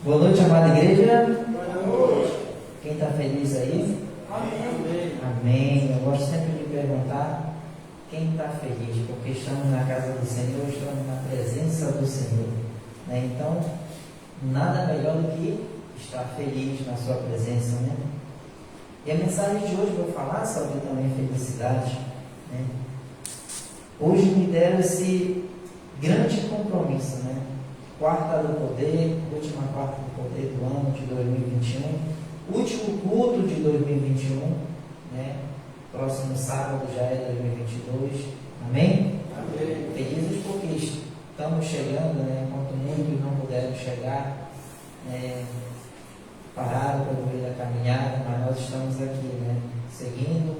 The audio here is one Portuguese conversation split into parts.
Boa noite, amada igreja. Boa noite. Quem está feliz aí? Amém. Amém. Eu gosto sempre de perguntar quem está feliz, porque estamos na casa do Senhor, estamos na presença do Senhor, né? Então, nada melhor do que estar feliz na sua presença, né? E a mensagem de hoje eu vou falar sobre também felicidade, né? Hoje me deram esse grande compromisso, né? Quarta do Poder, última quarta do Poder do ano de 2021, último culto de 2021, né? Próximo sábado já é 2022, amém? Amém. Felizes porque estamos chegando, né? Enquanto muitos não puderam chegar, pararam pelo meio da caminhada, mas nós estamos aqui, né? Seguindo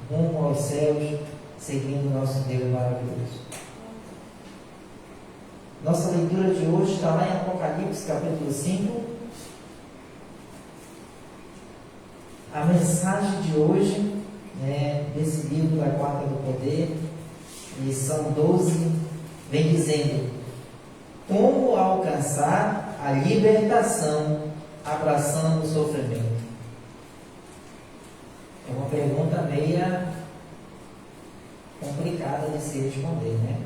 rumo aos céus, seguindo o nosso Deus maravilhoso. Nossa leitura de hoje está lá em Apocalipse, capítulo 5. A mensagem de hoje, né, desse livro da Quarta do Poder, lição 12, vem dizendo: como alcançar a libertação abraçando o sofrimento. É uma pergunta meia complicada de se responder, né?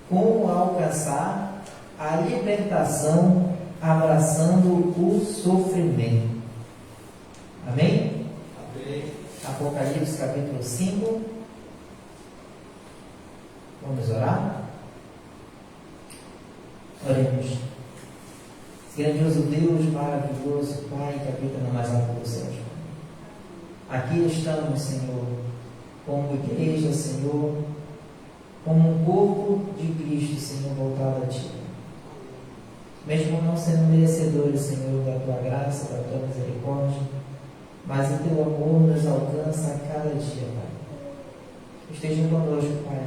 Como alcançar a libertação abraçando o sofrimento? Amém? Amém. Apocalipse capítulo 5. Vamos orar? Oremos. Grandioso Deus, maravilhoso Pai, que habita no mais alto dos céus. Aqui estamos, Senhor, como igreja, Senhor, como um corpo de Cristo, Senhor, voltado a Ti. Mesmo não sendo merecedores, Senhor, da Tua graça, da Tua misericórdia, mas o Teu amor nos alcança a cada dia, Pai. Esteja conosco, Pai,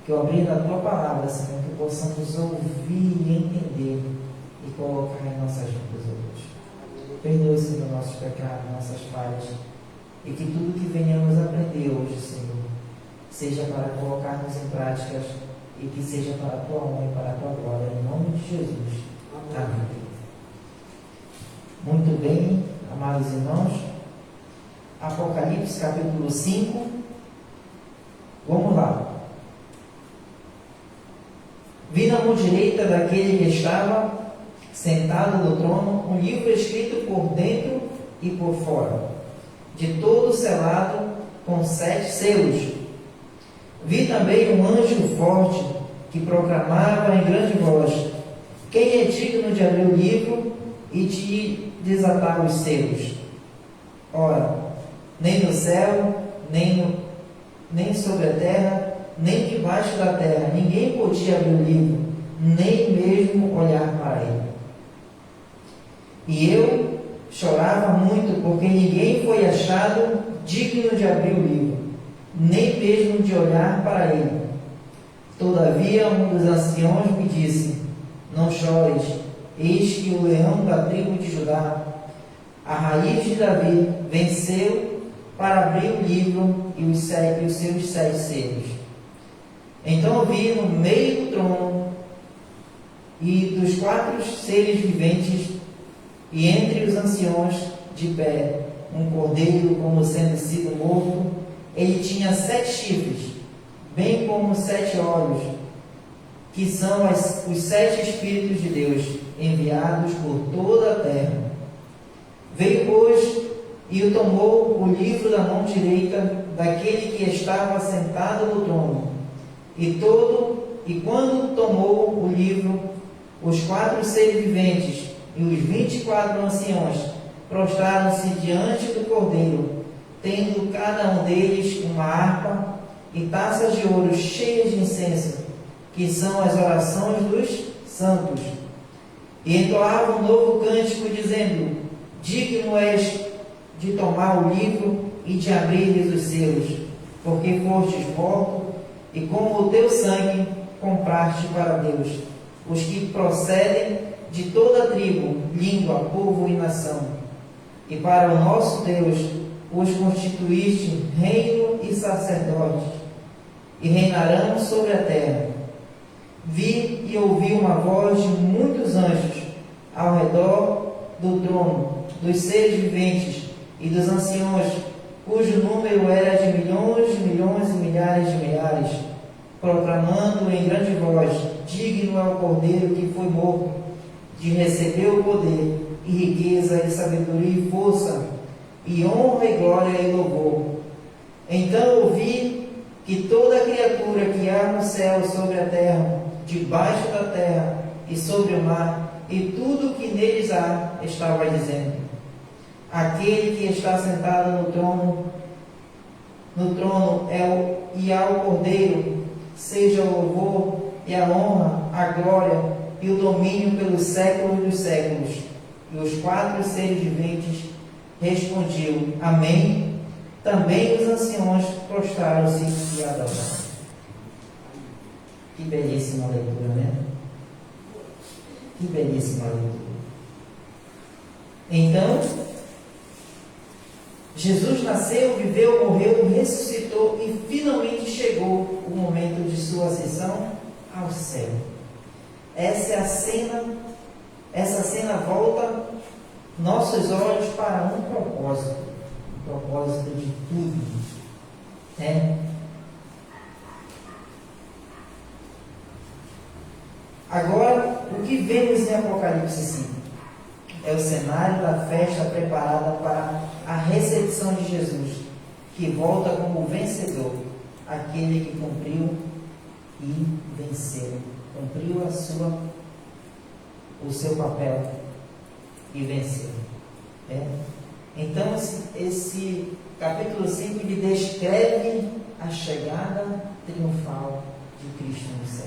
que ao abrir a Tua palavra, Senhor, que possamos ouvir e entender e colocar em nossas vidas hoje. Perdoe, Senhor, nossos pecados, nossas falhas, e que tudo que venhamos aprender hoje, Senhor, seja para colocarmos em práticas e que seja para a Tua honra e para a Tua glória, em nome de Jesus. Amém. Muito bem, amados irmãos, Apocalipse capítulo 5, vamos lá. Vi na mão direita daquele que estava sentado no trono um livro escrito por dentro e por fora, de todo selado com 7 selos. Vi também um anjo forte que proclamava em grande voz: quem é digno de abrir o livro e de desatar os selos? Ora, nem no céu, nem sobre a terra, nem debaixo da terra, ninguém podia abrir o livro, nem mesmo olhar para ele. E eu chorava muito, porque ninguém foi achado digno de abrir o livro, nem mesmo de olhar para ele. Todavia um dos anciãos me disse: não chores, eis que o leão da tribo de Judá, a raiz de Davi, venceu para abrir o livro e os seus 7 selos. Então eu vi no meio do trono e dos 4 seres viventes, e entre os anciãos de pé, um cordeiro como sendo sido morto. Ele tinha 7 chifres, bem como 7 olhos, que são os 7 Espíritos de Deus, enviados por toda a terra. Veio, pois, e o tomou o livro da mão direita daquele que estava sentado no trono. E quando tomou o livro, os 4 seres viventes e os 24 anciãos prostraram-se diante do cordeiro, tendo cada um deles uma harpa e taças de ouro cheias de incenso, que são as orações dos santos. E entoavam um novo cântico, dizendo: digno és de tomar o livro e de abrir-lhes os selos, porque fostes morto, e com o teu sangue compraste para Deus os que procedem de toda tribo, língua, povo e nação. E para o nosso Deus os constituíste reino e sacerdotes, e reinarão sobre a terra. Vi e ouvi uma voz de muitos anjos, ao redor do trono, dos seres viventes e dos anciãos, cujo número era de milhões e milhões e milhares de milhares, proclamando em grande voz: digno é o Cordeiro que foi morto, de receber o poder, e riqueza, e sabedoria, e força, e honra, e glória, e louvor. Então ouvi que toda criatura que há no céu, sobre a terra, debaixo da terra, e sobre o mar, e tudo o que neles há, estava dizendo: aquele que está sentado no trono e ao Cordeiro, seja o louvor e a honra, a glória e o domínio pelos séculos dos séculos. E os 4 seres viventes respondiam: amém. Também os anciãos prostraram-se e adoraram. Que belíssima leitura, né? Que belíssima leitura. Então, Jesus nasceu, viveu, morreu, ressuscitou e finalmente chegou o momento de sua ascensão ao céu. Essa cena volta nossos olhos para um propósito de tudo, né? Agora, o que vemos em Apocalipse 5 é o cenário da festa preparada para a recepção de Jesus, que volta como vencedor, aquele que cumpriu e venceu, cumpriu o seu papel e venceu. Então, esse capítulo 5 ele descreve a chegada triunfal de Cristo no céu.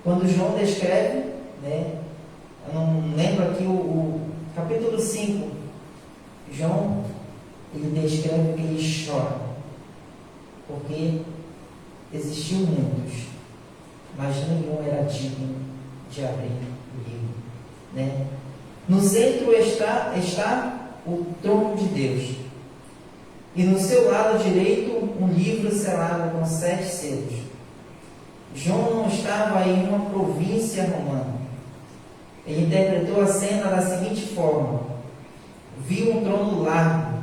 Quando João descreve, eu não lembro aqui o capítulo 5, João, ele descreve que ele chora, porque existiu muitos, mas nenhum era digno de abrir o livro, No centro está o trono de Deus, e no seu lado direito um livro selado com 7 selos. João não estava em uma província romana. Ele interpretou a cena da seguinte forma: viu um trono largo.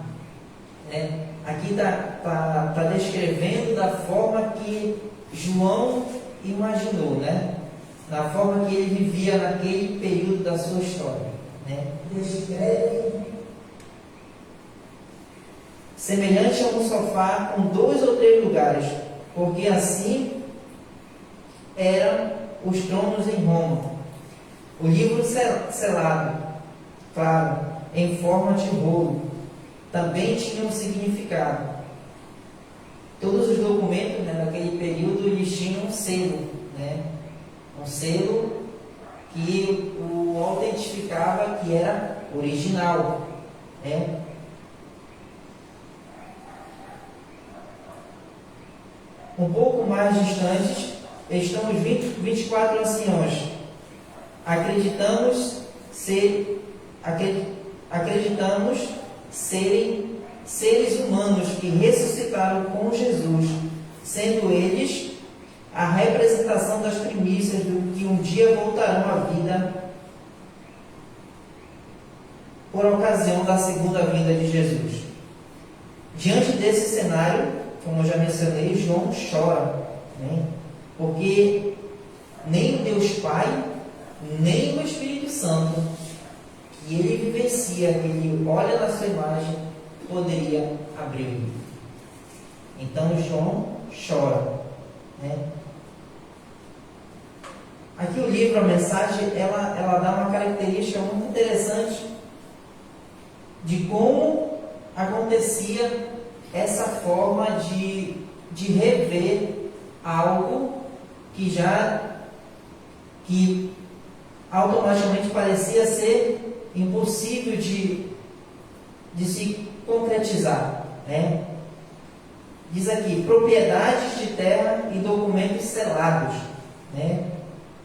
Aqui está descrevendo da forma que João imaginou, na forma que ele vivia naquele período da sua história. Descreve semelhante a um sofá com 2 ou 3 lugares, porque assim eram os tronos em Roma. O livro selado, claro, em forma de rolo, também tinha um significado. Todos os documentos naquele período eles tinham um selo, um selo que o autentificava que era original. Um pouco mais distantes estão os 24 anciãos. Acreditamos serem seres humanos que ressuscitaram com Jesus, sendo eles a representação das primícias do que um dia voltarão à vida por ocasião da segunda vinda de Jesus. Diante desse cenário, como eu já mencionei, João chora, porque nem o Deus Pai, nem o Espírito Santo, que ele vivencia, que ele olha na sua imagem, poderia abrir o livro. Então João chora. Aqui o livro, a mensagem, ela dá uma característica muito interessante de como acontecia essa forma de rever algo que automaticamente parecia ser impossível de se concretizar. Diz aqui: propriedades de terra e documentos selados,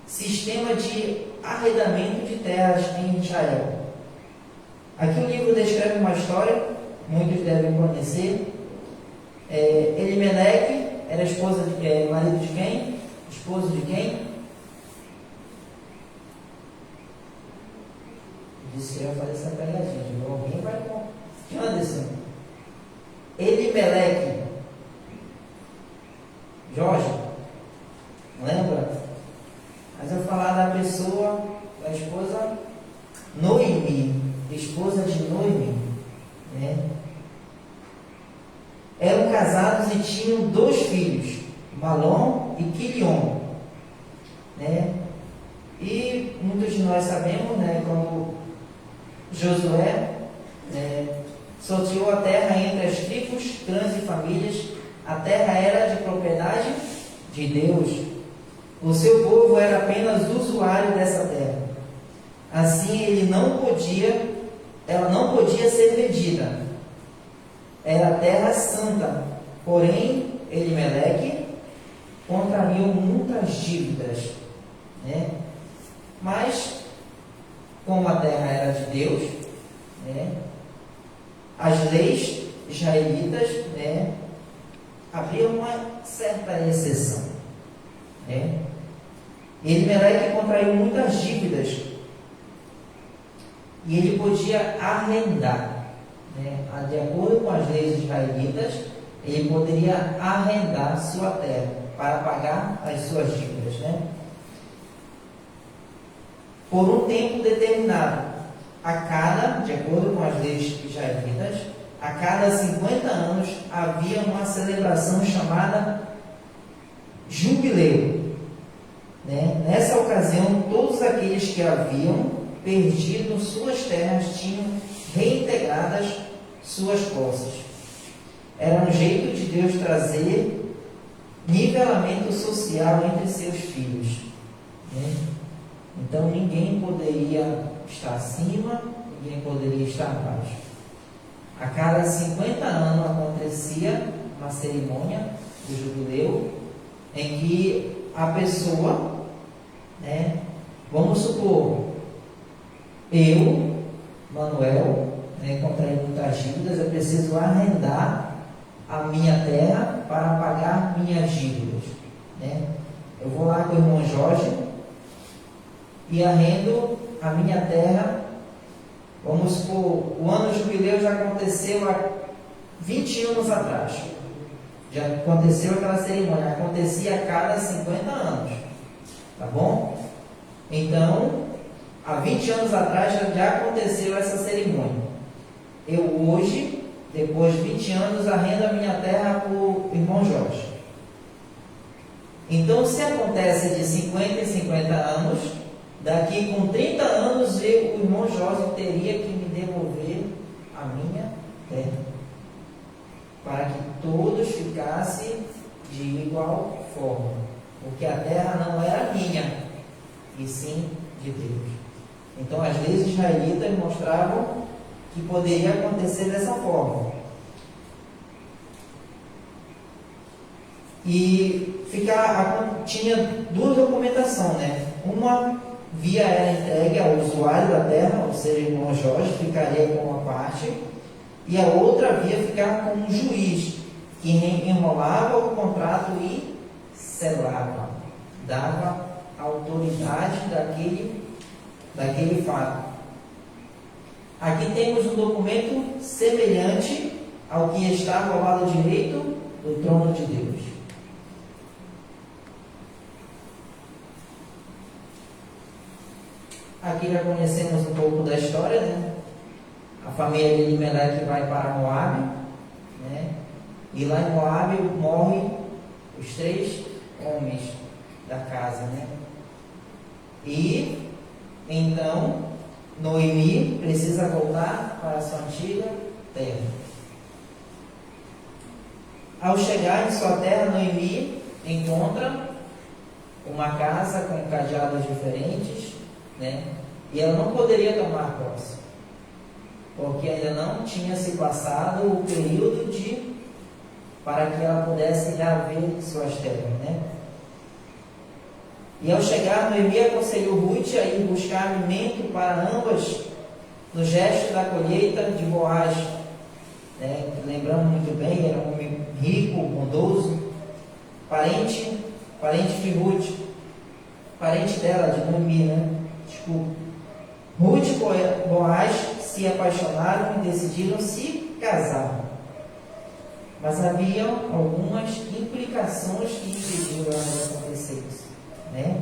sistema de arrendamento de terras em Israel. Aqui o livro descreve uma história, muitos devem conhecer. Elimeleque era marido de quem? Esposo de quem? Disse que eu ia fazer essa pegadinha. Digo, alguém vai com. Anderson. Elimeleque. Jorge. Lembra? Mas eu falar da pessoa, da esposa Noemi. Esposa de Noemi. Né? Eram casados e tinham 2 filhos, Malom e Quilion. Né? E muitos de nós sabemos, né, quando Josué sorteou a terra entre as tribos, clãs e famílias, a terra era de propriedade de Deus. O seu povo era apenas usuário dessa terra. Assim, ela não podia ser vendida. Era terra santa. Porém, Elimeleque contrariu muitas dívidas. Né? Mas, como a terra era de Deus, né, as leis israelitas, né, abriam uma certa exceção. Né? Elimeleque contraiu muitas dívidas e ele podia arrendar. Né? De acordo com as leis israelitas, ele poderia arrendar sua terra para pagar as suas dívidas. Né? Por um tempo determinado, de acordo com as leis israelitas, a cada 50 anos havia uma celebração chamada Jubileu. Né? Nessa ocasião, todos aqueles que haviam perdido suas terras tinham reintegradas suas posses. Era um jeito de Deus trazer nivelamento social entre seus filhos. Né? Então ninguém poderia estar acima, ninguém poderia estar abaixo. A cada 50 anos acontecia uma cerimônia do jubileu em que a pessoa, né, vamos supor, eu, Manuel, né, contraí muitas dívidas, eu preciso arrendar a minha terra para pagar minhas dívidas. Né? Eu vou lá com o irmão Jorge e arrendo a minha terra. Vamos supor, o ano de jubileu já aconteceu há 20 anos atrás. Já aconteceu aquela cerimônia, acontecia a cada 50 anos. Tá bom? Então, há 20 anos atrás já aconteceu essa cerimônia. Eu hoje, depois de 20 anos, arrendo a minha terra para o irmão Jorge. Então, se acontece de 50 em 50 anos, daqui com 30 anos, o irmão Jorge teria que me devolver a minha terra, para que todos ficassem de igual forma, porque a terra não era minha, e sim de Deus. Então, as leis israelitas mostravam que poderia acontecer dessa forma. E tinha 2 documentações, né? Uma via era entregue ao usuário da terra, ou seja, o irmão Jorge ficaria com uma parte, e a outra via ficava com um juiz, que enrolava o contrato e selava, dava autoridade daquele fato. Aqui temos um documento semelhante ao que estava ao lado direito do trono de Deus. Aqui já conhecemos um pouco da história, né? A família de Elimeleque vai para Moabe, né? E lá em Moabe morrem os 3 homens da casa, né? E então Noemi precisa voltar para a sua antiga terra. Ao chegar em sua terra, Noemi encontra uma casa com cadeados diferentes, né? E ela não poderia tomar posse, porque ainda não tinha se passado o período para que ela pudesse reaver suas terras, né? E ao chegar, Noemi aconselhou Ruth a ir buscar alimento para ambas no gesto da colheita de Boaz, né? Lembramos muito bem, era um homem rico, bondoso, parente de Ruth, parente dela, de Noemi, né? Desculpa. Ruth e Boaz se apaixonaram e decidiram se casar. Mas haviam algumas implicações que impediram de acontecer isso, né?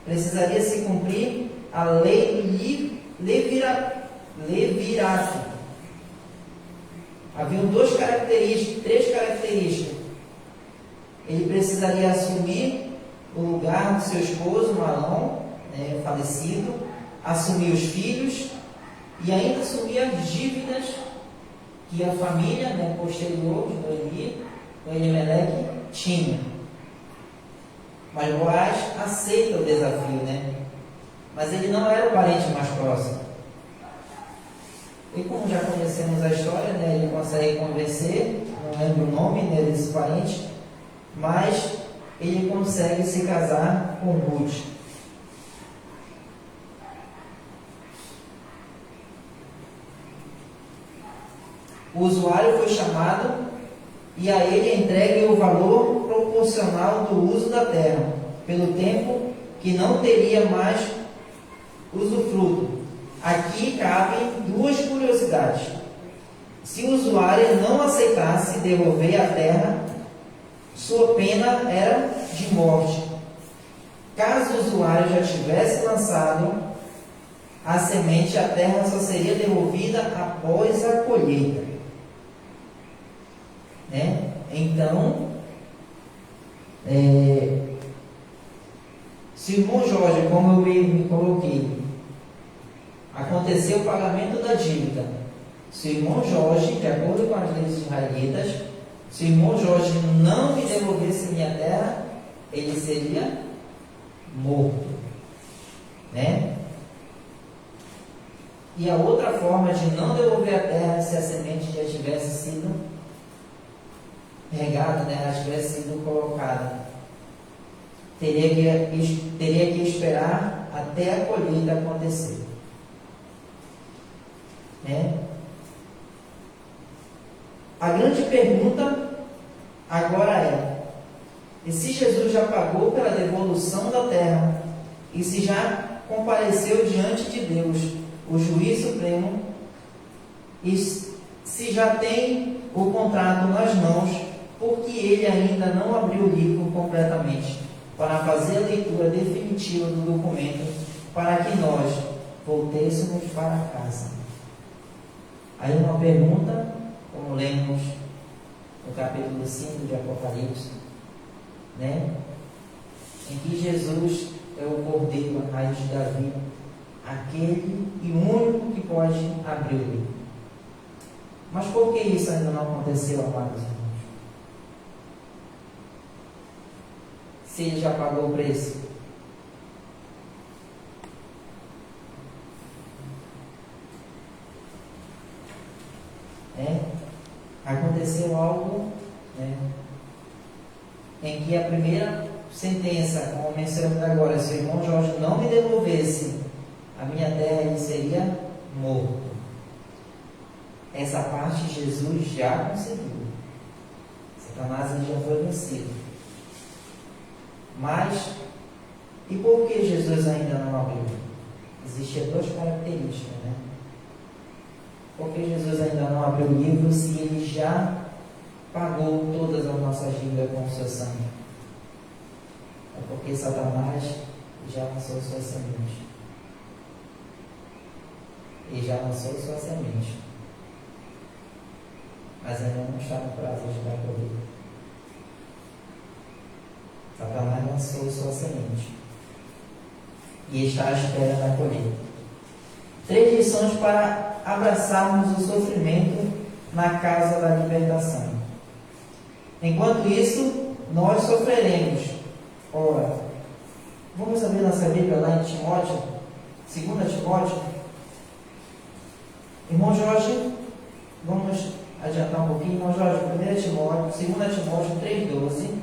Precisaria se cumprir a lei do levirato. Haviam três características. Ele precisaria assumir o lugar do seu esposo, Malom, falecido, assumir os filhos e ainda assumir as dívidas que a família posterior de Noemi, o Elimeleque, tinha. Mas Boaz aceita o desafio, mas ele não era o parente mais próximo. E como já conhecemos a história, ele consegue convencer, não lembro o nome desse parente, mas ele consegue se casar com Ruth. O usuário foi chamado e a ele é entregue o valor proporcional do uso da terra, pelo tempo que não teria mais usufruto. Aqui cabem duas curiosidades. Se o usuário não aceitasse devolver a terra, sua pena era de morte. Caso o usuário já tivesse lançado a semente, a terra só seria devolvida após a colheita. Então, se o irmão Jorge, como eu me coloquei, aconteceu o pagamento da dívida, se o irmão Jorge, de acordo com as leis israelitas, se o irmão Jorge não me devolvesse minha terra, ele seria morto, E a outra forma de não devolver a terra, se a semente já tivesse sido regada, já tivesse sido colocada, teria que esperar até a colheita acontecer. A grande pergunta agora é: e se Jesus já pagou pela devolução da terra, e se já compareceu diante de Deus, o juiz supremo, e se já tem o contrato nas mãos, porque ele ainda não abriu o livro completamente para fazer a leitura definitiva do documento, para que nós voltêssemos para casa? Aí uma pergunta, como lemos no capítulo 5 de Apocalipse, em que Jesus é o Cordeiro, a raiz de Davi, aquele e o único que pode abrir o livro. Mas por que isso ainda não aconteceu, amados irmãos? Se ele já pagou o preço. Aconteceu algo em que a primeira sentença, como mencionamos agora, se o irmão Jorge não me devolvesse a minha terra, ele seria morto. Essa parte Jesus já conseguiu. Satanás já foi vencido. Mas, e por que Jesus ainda não abriu? Existem duas características, Por que Jesus ainda não abriu o livro se ele já pagou todas as nossas dívidas com o seu sangue? É porque Satanás já lançou sua semente. Ele já lançou sua semente. Mas ainda não está no prazo de dar colheita. Satanás lançou sua semente. E está à espera da colheita. 3 lições para abraçarmos o sofrimento na casa da libertação. Enquanto isso, nós sofreremos. Ora, vamos abrir nossa Bíblia lá em Timóteo, 2 Timóteo. Irmão Jorge, vamos adiantar um pouquinho. Irmão Jorge, 1 Timóteo, 2 Timóteo 3,12.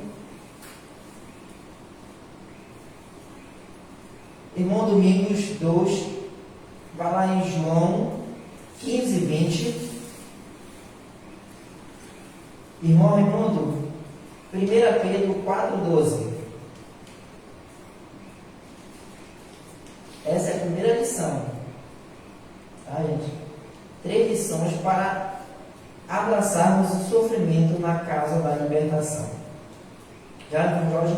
Irmão Domingos 2, vai lá em João 15, 20. Irmão Raimundo, 1 Pedro 4,12. lições. Tá, gente? 3 lições para abraçarmos o sofrimento na causa da libertação. Já, irmão Jorge?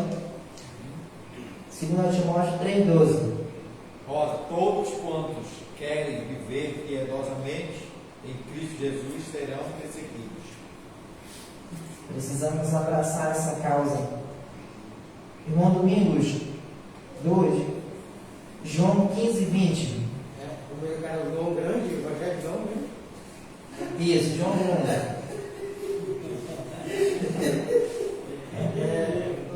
2 Timóteo 3,12. Ora, todos quantos querem viver piedosamente em Cristo Jesus serão perseguidos. Precisamos abraçar essa causa. Irmão Domingos 2, João 15:20. O meu cara é o João Grande, o Evangelho João, né? Isso, João Grande.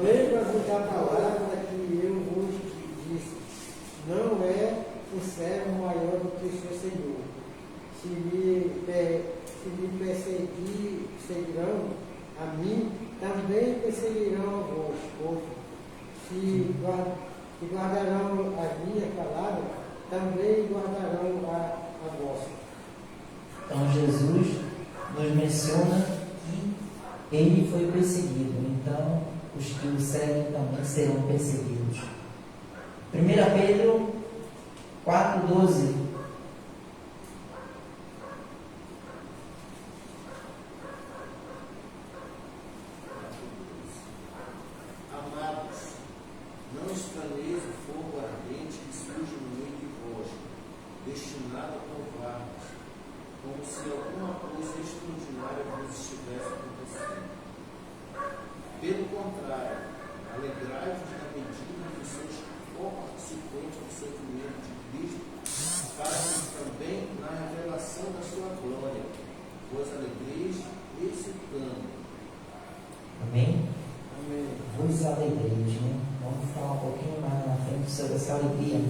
Lembra-vos da palavra que eu vos disse: não é o servo maior do que o seu Senhor. Se me perseguirão a mim, também perseguirão a vós, outro. Se guardarão a minha palavra, também guardarão a vossa. Então Jesus nos menciona que ele foi perseguido. Então os que o seguem também serão perseguidos. 1 Pedro 4,12. Amados, não estranheis o fogo ardente que surge no meio de vós, destinado a provar-vos, como se alguma coisa extraordinária vos estivesse acontecendo. Pelo contrário, alegrai-vos na medida que sois participantes do sofrimento de Cristo, para que também na revelação da sua glória vos alegreis excitando. Amém? Amém. Vos alegreis, né? Vamos falar um pouquinho mais na frente sobre essa alegria.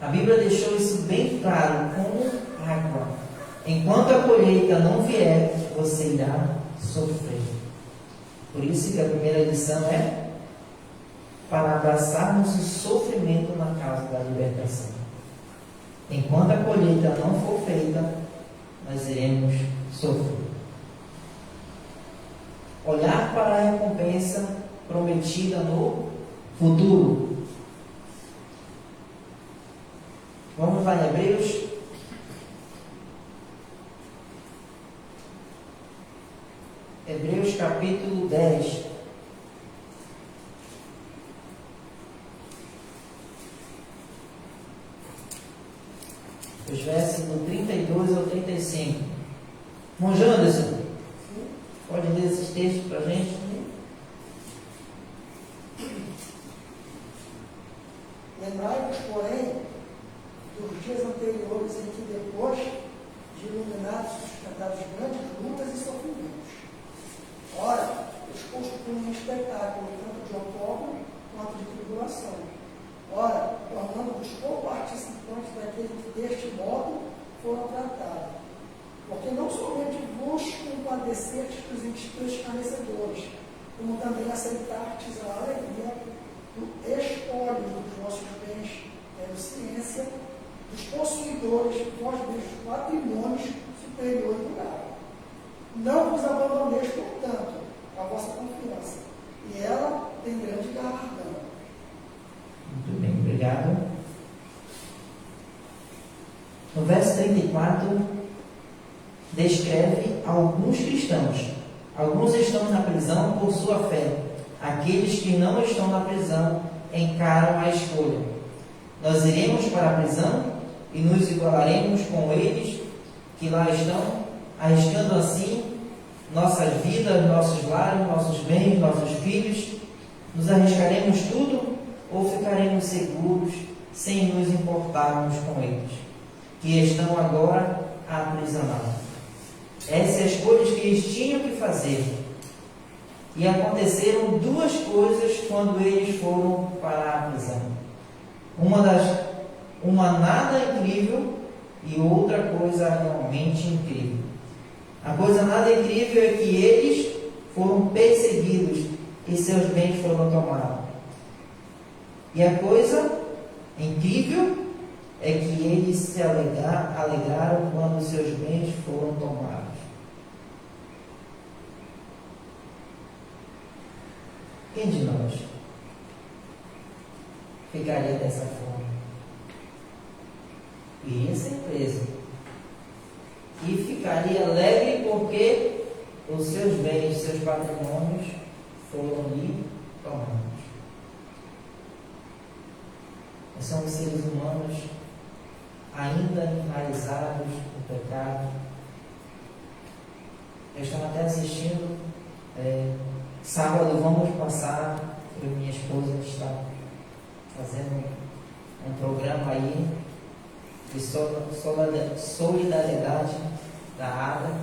A Bíblia deixou isso bem claro, como água. Enquanto a colheita não vier, você irá sofrer. Por isso que a primeira lição é para abraçarmos o sofrimento na causa da libertação. Enquanto a colheita não for feita, nós iremos sofrer. Olhar para a recompensa prometida no futuro. Vamos lá em Hebreus. Hebreus capítulo 10. Os versos do 32 ao 35. Irmão Janderson, pode ler esses textos para a gente? Lembrai-vos, porém, dos dias anteriores em que, depois de iluminados e sustentados grandes lutas e sofrimentos, ora, exposto por um espetáculo tanto de outorgo quanto de tribulação, ora, tornando-vos co-participantes daquele que deste modo foram tratados. Porque não somente vos compadecestes dos escarnecedores, como também aceitastes a alegria do espólio dos vossos bens, tendo ciência dos possuidores, vós mesmos patrimônios superior e durável. Não vos abandoneis, portanto, a vossa confiança, e ela tem grande galardão. Muito bem, obrigado. No verso 34, descreve alguns cristãos. Alguns estão na prisão por sua fé. Aqueles que não estão na prisão encaram a escolha. Nós iremos para a prisão e nos igualaremos com eles que lá estão, arriscando assim nossas vidas, nossos lares, nossos bens, nossos filhos. Nos arriscaremos tudo ou ficaremos seguros sem nos importarmos com eles, que estão agora aprisionados? Essas escolhas que eles tinham que fazer. E aconteceram duas coisas quando eles foram para a prisão. Uma nada incrível e outra coisa realmente incrível. A coisa nada incrível é que eles foram perseguidos e seus bens foram tomados. E a coisa incrível é que eles se alegraram quando seus bens foram tomados. Quem de nós ficaria dessa forma? iria ser preso. E ficaria alegre porque os seus bens, seus patrimônios foram lhe tomados. Nós somos seres humanos ainda enraizados no pecado. Eu estava até assistindo, sábado vamos passar, eu e minha esposa está fazendo um programa aí de solidariedade da ADA.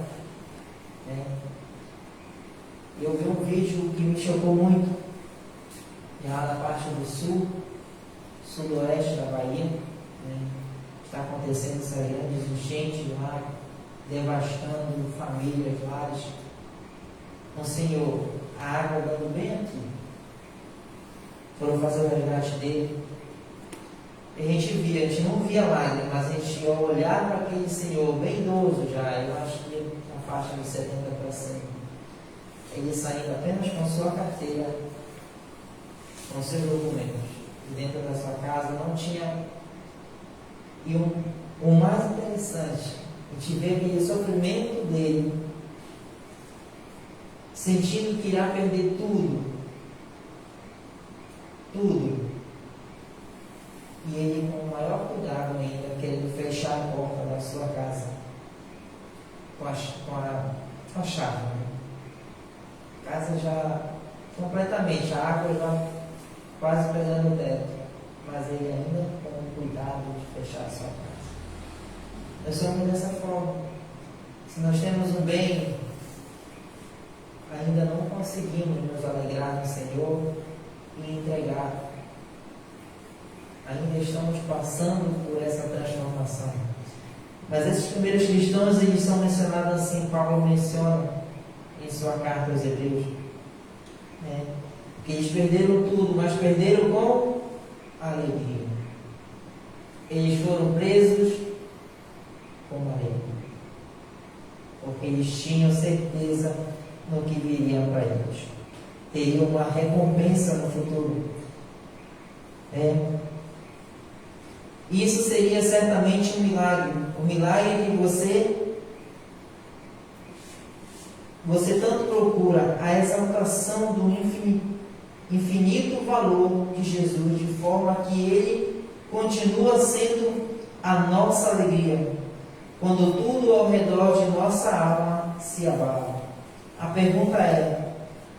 Eu vi um vídeo que me chocou muito, lá na parte do sul, sudoeste da Bahia. Está acontecendo essa grande enchente lá, devastando famílias, lares. Então, Senhor, a água dando bem aqui. Foram fazer o resgate dele. A gente não via lágrimas, mas a gente ia olhar para aquele senhor bem idoso já, eu acho que na faixa de 70 para cima. Ele saindo apenas com sua carteira, com seus documentos. E dentro da sua casa não tinha. E o mais interessante, a gente vê aquele sofrimento dele, sentindo que irá perder tudo. Tudo. E ele, com o maior cuidado ainda, querendo fechar a porta da sua casa com a chave. A casa já completamente, a água já quase pegando o teto, mas ele ainda com o cuidado de fechar a sua casa. Nós somos dessa forma. Se nós temos um bem, ainda não conseguimos nos alegrar no Senhor e entregar. Ainda estamos passando por essa transformação. Mas esses primeiros cristãos, eles são mencionados assim, Paulo menciona em sua carta aos Hebreus, que eles perderam tudo, mas perderam com alegria. Eles foram presos com alegria, porque eles tinham certeza no que viria para eles. Teriam uma recompensa no futuro. Isso seria certamente um milagre. Um milagre que você tanto procura a exaltação do infinito valor de Jesus, de forma que Ele continua sendo a nossa alegria, quando tudo ao redor de nossa alma se abala. A pergunta é: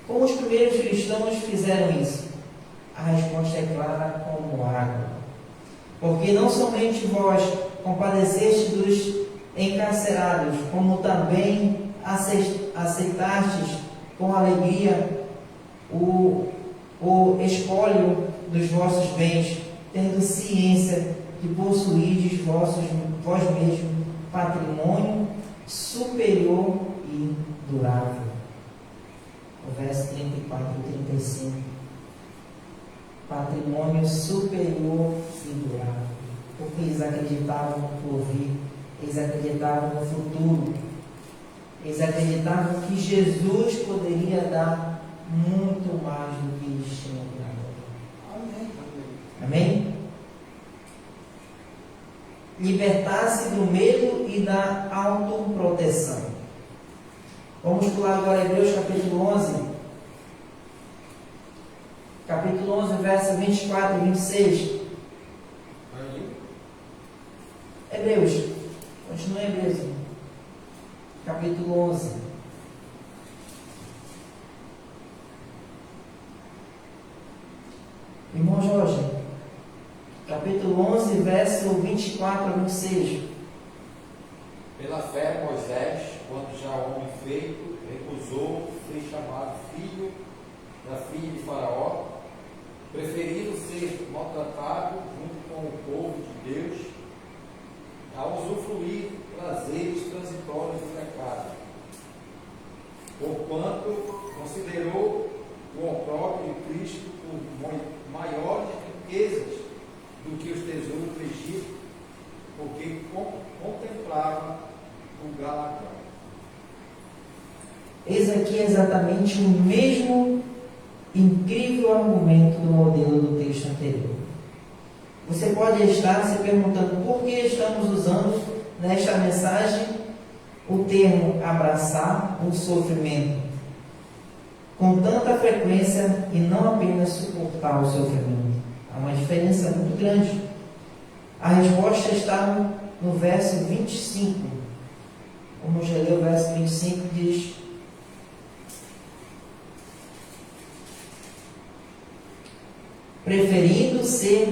como os primeiros cristãos fizeram isso? A resposta é clara como água. Porque não somente vós compadeceste dos encarcerados, como também aceitastes com alegria o espólio dos vossos bens, tendo ciência que possuídes vós mesmos patrimônio superior e durável. O verso 34 e 35. Patrimônio superior e durável. Porque eles acreditavam no porvir, eles acreditavam no futuro, eles acreditavam que Jesus poderia dar muito mais do que eles tinham dado. Amém. Amém? Libertar-se do medo e da autoproteção. Vamos pular agora Hebreus capítulo 11. Capítulo 11, verso 24 e 26. Hebreus. Continua em Hebreus. Capítulo 11. Irmão Jorge. Capítulo 11, verso 24 a 26. Pela fé, Moisés, quando já homem feito, recusou ser chamado filho da filha de Faraó, preferindo ser maltratado junto com o povo de Deus, a usufruir prazeres transitórios do pecado, porquanto considerou o opróbrio de Cristo por maiores riquezas do que os tesouros do Egito, porque contemplava o galardão. Eis aqui exatamente o mesmo incrível argumento do modelo do texto anterior. Você pode estar se perguntando por que estamos usando nesta mensagem o termo abraçar o sofrimento com tanta frequência e não apenas suportar o sofrimento. Há uma diferença muito grande. A resposta está no verso 25. Vamos ler o verso 25, diz: preferindo ser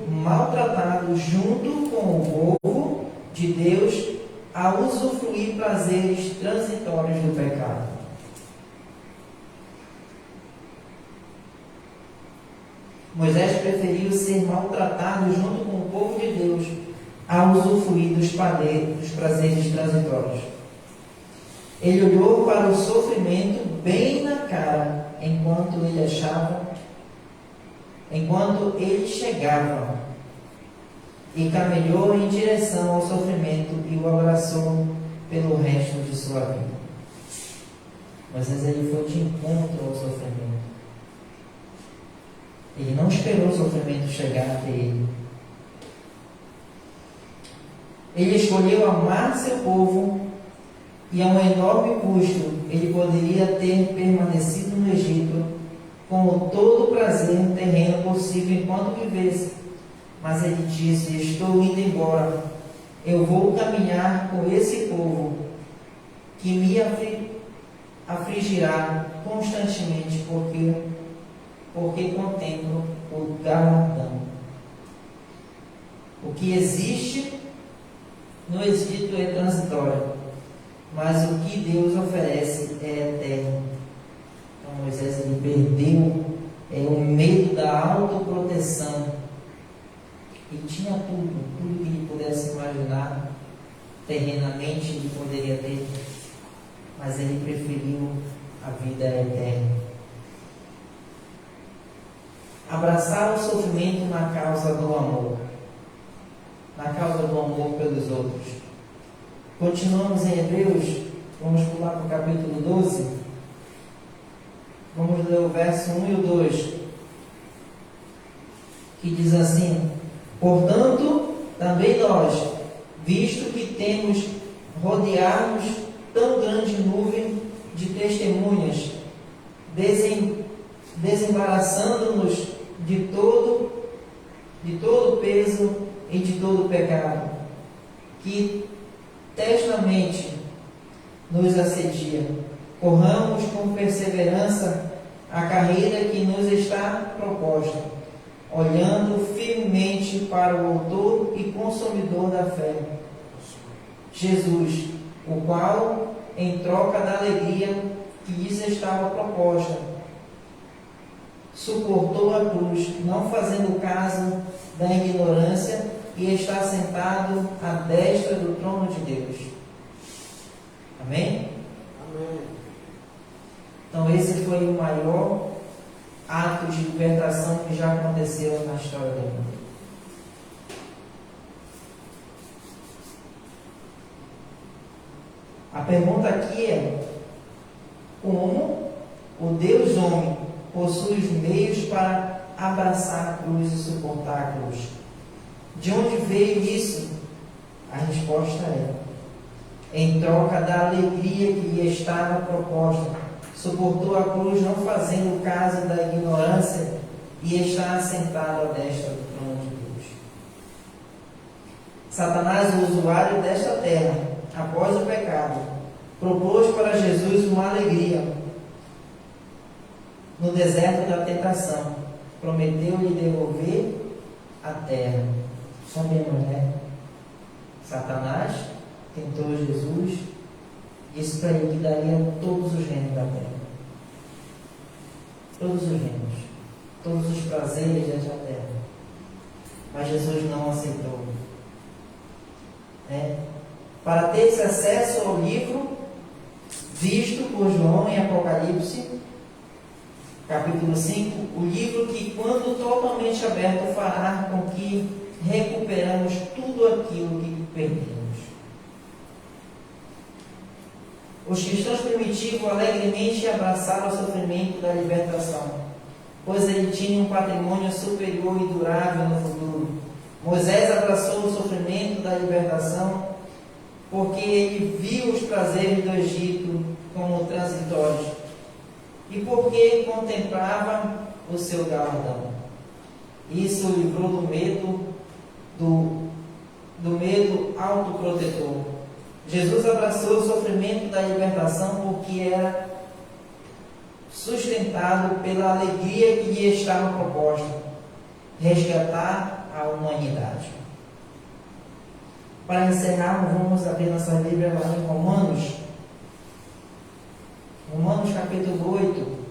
maltratado junto com o povo de Deus a usufruir prazeres transitórios do pecado. Moisés preferiu ser maltratado junto com o povo de Deus a usufruir dos prazeres transitórios. Ele olhou para o sofrimento bem na cara enquanto ele chegava, e caminhou em direção ao sofrimento e o abraçou pelo resto de sua vida. Moisés ele foi de encontro ao sofrimento. Ele não esperou o sofrimento chegar até ele. Ele escolheu amar seu povo e a um enorme custo ele poderia ter permanecido no Egito com todo o prazer terreno possível enquanto vivesse. Mas ele disse: estou indo embora. Eu vou caminhar com esse povo que me afligirá constantemente porque contemplo o galardão. O que existe no Egito é transitório, mas o que Deus oferece é eterno. Então Moisés ele perdeu o medo da autoproteção. Ele tinha tudo que ele pudesse imaginar, terrenamente ele poderia ter, mas ele preferiu a vida eterna. Abraçar o sofrimento na causa do amor, na causa do amor pelos outros. Continuamos em Hebreus, vamos pular para o capítulo 12, vamos ler o verso 1 e o 2, que diz assim: portanto, também nós, visto que temos rodeados tão grande nuvem de testemunhas, desembaraçando-nos de todo o peso e de todo o pecado, que testamente nos assedia, corramos com perseverança a carreira que nos está proposta, olhando firmemente para o autor e consumidor da fé, Jesus, o qual, em troca da alegria que lhes estava proposta, suportou a cruz, não fazendo caso da ignorância, e está sentado à destra do trono de Deus. Amém? Amém. Então esse foi o maior ato de libertação que já aconteceu na história do mundo. A pergunta aqui é: como o Deus homem possui os meios para abraçar a cruz e suportar a cruz? De onde veio isso? A resposta é: em troca da alegria que lhe estava proposta, suportou a cruz, não fazendo caso da ignorância, e está assentado à destra do trono de Deus. Satanás, o usuário desta terra, após o pecado, propôs para Jesus uma alegria no deserto da tentação. Prometeu-lhe devolver a terra. Sabemos, né? Satanás tentou Jesus, disse para ele que daria todos os reinos da terra. Todos os reinos, todos os prazeres desta terra. Mas Jesus não aceitou. Para ter esse acesso ao livro visto por João em Apocalipse, capítulo 5, o livro que, quando totalmente aberto, fará com que recuperamos tudo aquilo que perdemos. Os cristãos primitivos alegremente abraçaram o sofrimento da libertação, pois ele tinha um patrimônio superior e durável no futuro. Moisés abraçou o sofrimento da libertação porque ele viu os prazeres do Egito como transitórios e porque contemplava o seu galardão. Isso o livrou do medo autoprotetor. Jesus abraçou o sofrimento da libertação porque era sustentado pela alegria que lhe estava proposta: resgatar a humanidade. Para encerrar, vamos abrir nossa Bíblia lá em Romanos capítulo 8.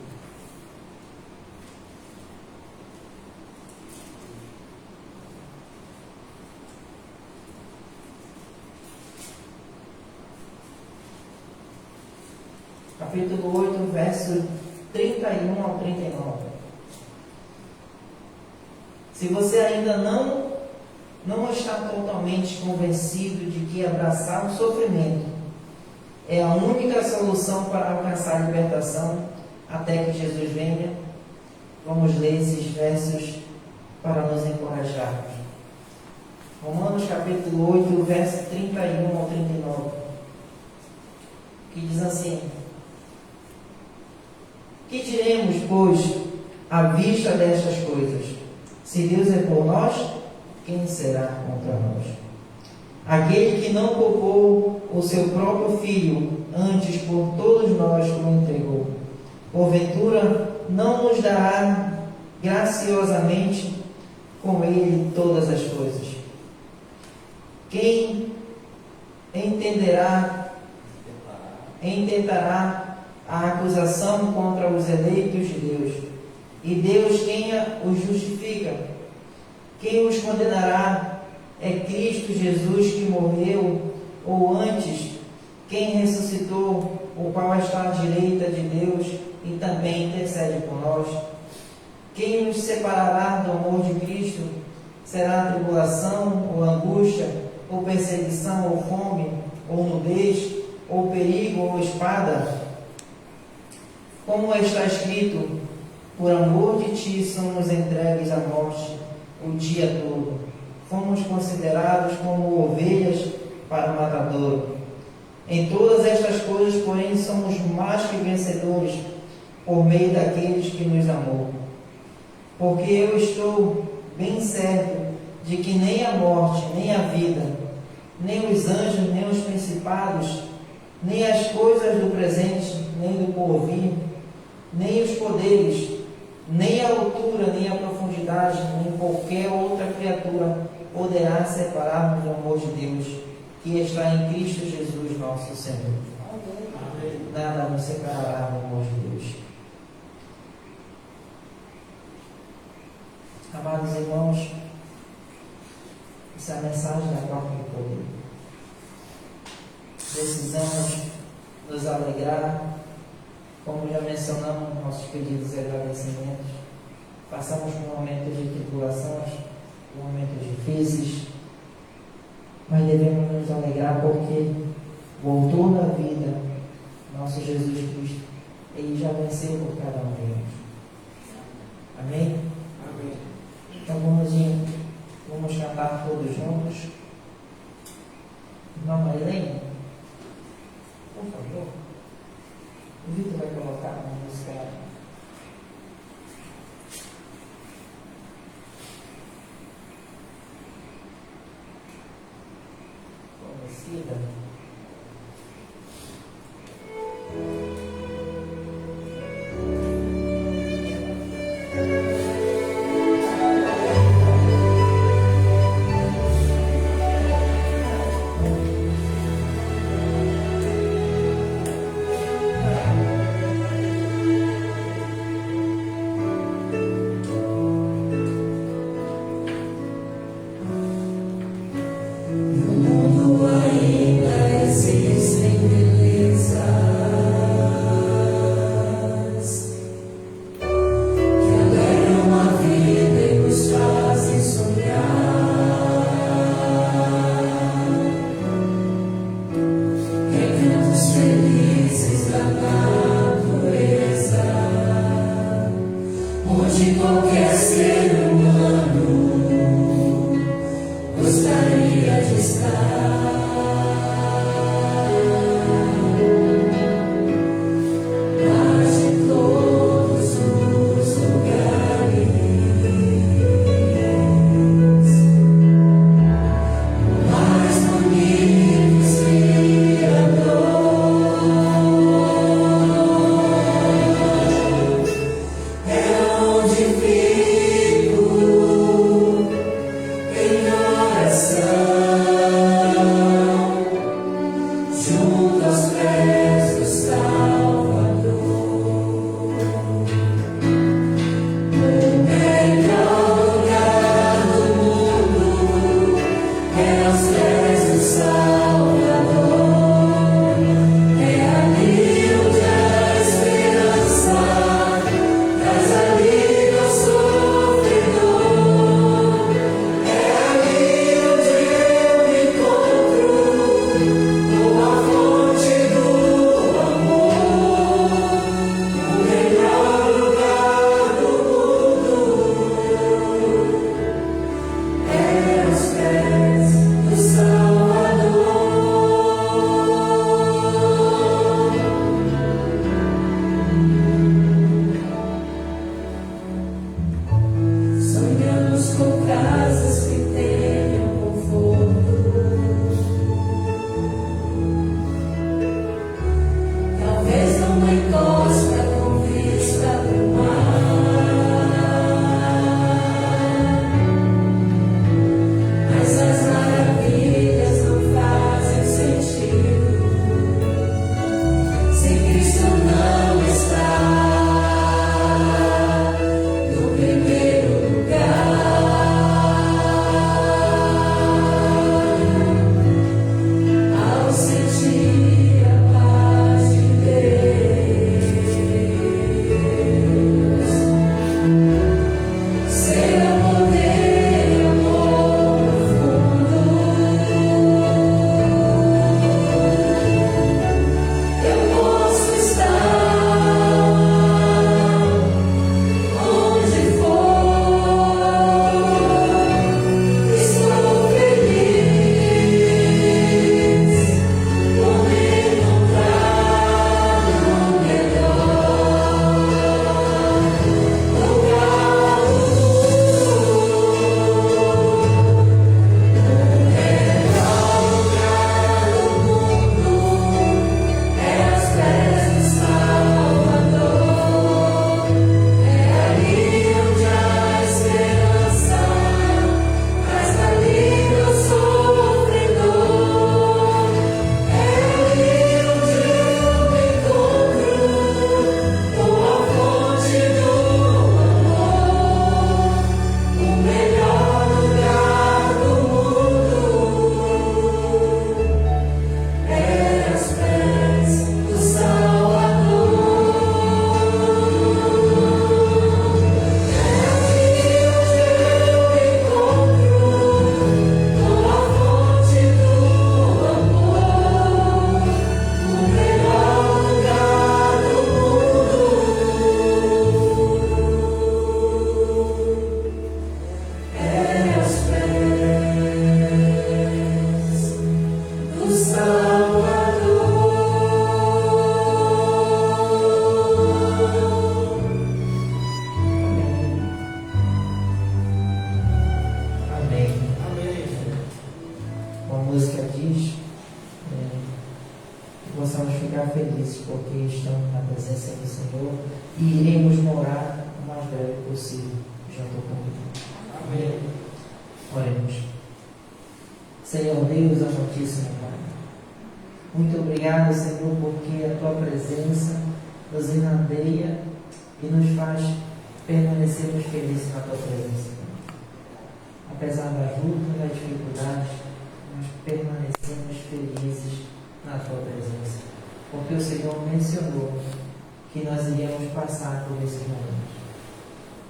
Capítulo 8, verso 31 ao 39. Se você ainda não está totalmente convencido de que abraçar o sofrimento é a única solução para alcançar a libertação até que Jesus venha, vamos ler esses versos para nos encorajarmos. Romanos capítulo 8, verso 31 ao 39, que diz assim: que diremos, pois, à vista destas coisas? Se Deus é por nós, quem será contra nós? Aquele que não poupou o seu próprio Filho, antes por todos nós o entregou, porventura não nos dará graciosamente com ele todas as coisas? Quem intentará a acusação contra os eleitos de Deus? E Deus quem os justifica? Quem os condenará? É Cristo Jesus que morreu, ou antes, quem ressuscitou, o qual está à direita de Deus e também intercede por nós? Quem nos separará do amor de Cristo? Será a tribulação, ou angústia, ou perseguição, ou fome, ou nudez, ou perigo, ou espada? Como está escrito: por amor de ti somos entregues à morte o dia todo. Fomos considerados como ovelhas para o matadouro. Em todas estas coisas, porém, somos mais que vencedores por meio daqueles que nos amou. Porque eu estou bem certo de que nem a morte, nem a vida, nem os anjos, nem os principados, nem as coisas do presente, nem do porvir, nem os poderes, nem a altura, nem a profundidade, nem qualquer outra criatura poderá separar-nos do amor de Deus, que está em Cristo Jesus, nosso Senhor. Amém. Nada nos separará do amor de Deus. Amados irmãos, essa é a mensagem da quarta do poder. Precisamos nos alegrar, como já mencionamos nos nossos pedidos e agradecimentos. Passamos por momentos de tribulações, por momentos difíceis, mas devemos nos alegrar porque voltou na vida nosso Jesus Cristo. Ele já venceu por cada um de nós. Amém? Amém. Então vamos cantar todos juntos. Irmã Marilene, por favor. O Vitor vai colocar uma música conhecida. Hoje possamos ficar felizes porque estamos na presença do Senhor e iremos morar o mais breve possível junto com Ele. Amém. Oremos. Senhor Deus, amantíssimo Pai, muito obrigado, Senhor, porque a Tua presença nos enradeia e nos faz permanecermos felizes na Tua presença. Apesar das lutas, das dificuldades, nós permanecemos felizes na Tua presença, porque o Senhor mencionou que nós iríamos passar por esses momentos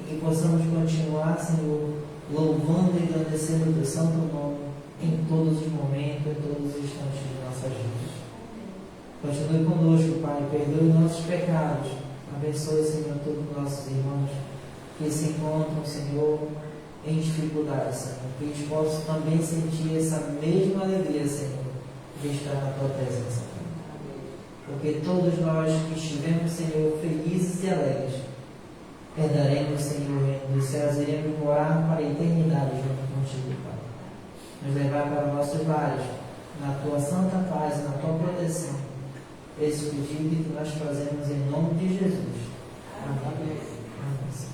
e que possamos continuar, Senhor, louvando e agradecendo o Teu santo nome em todos os momentos, em todos os instantes de nossas vidas. Continue conosco, Pai, perdoe os nossos pecados, abençoe, Senhor, todos os nossos irmãos que se encontram, Senhor, em dificuldades, Senhor, que eles possam também sentir essa mesma alegria, Senhor, de estar na Tua presença. Porque todos nós que estivemos, Senhor, felizes e alegres, herdaremos, Senhor, o reino dos céus, iremos morar para a eternidade junto contigo, Pai. Nos levar para os nossos lares, na Tua santa paz, na Tua proteção. Esse pedido que nós fazemos em nome de Jesus. Amém. Amém.